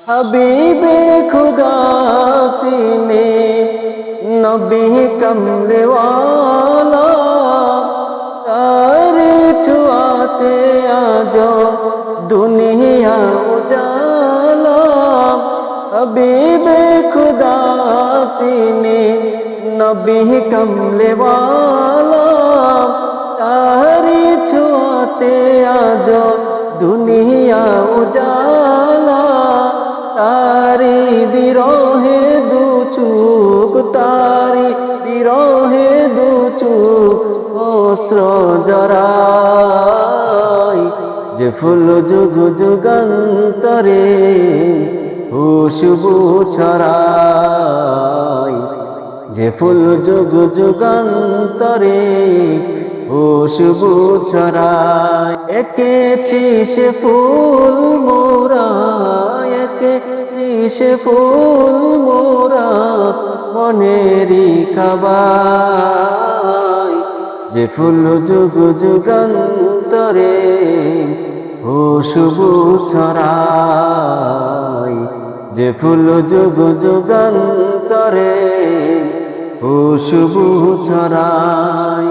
हबीबे खुदा सीने नबी कमले वाला तारे छुआते आजो दुनिया उजाला हबीबे खुदा सीने नबी कमले वाला तारे छुआते आजो दुनिया उजाला तारी बिरोहे दू चूक तारी बिरोहे दू चूक অশ্র জরাই যে ফুল যুগ যুগান্তরে খুশবু ছড়াই যে ফুল যুগ যুগান্তরে খুশবু ছড়াই এঁকেছি সে ফুল মোরা এঁকেছি সে ফুল মোরা মনেরই খাবাই যে ফুল যুগ যুগান্তরে খুশবু ছড়াই যে ফুল যুগ যুগান্তরে খুশবু ছড়াই।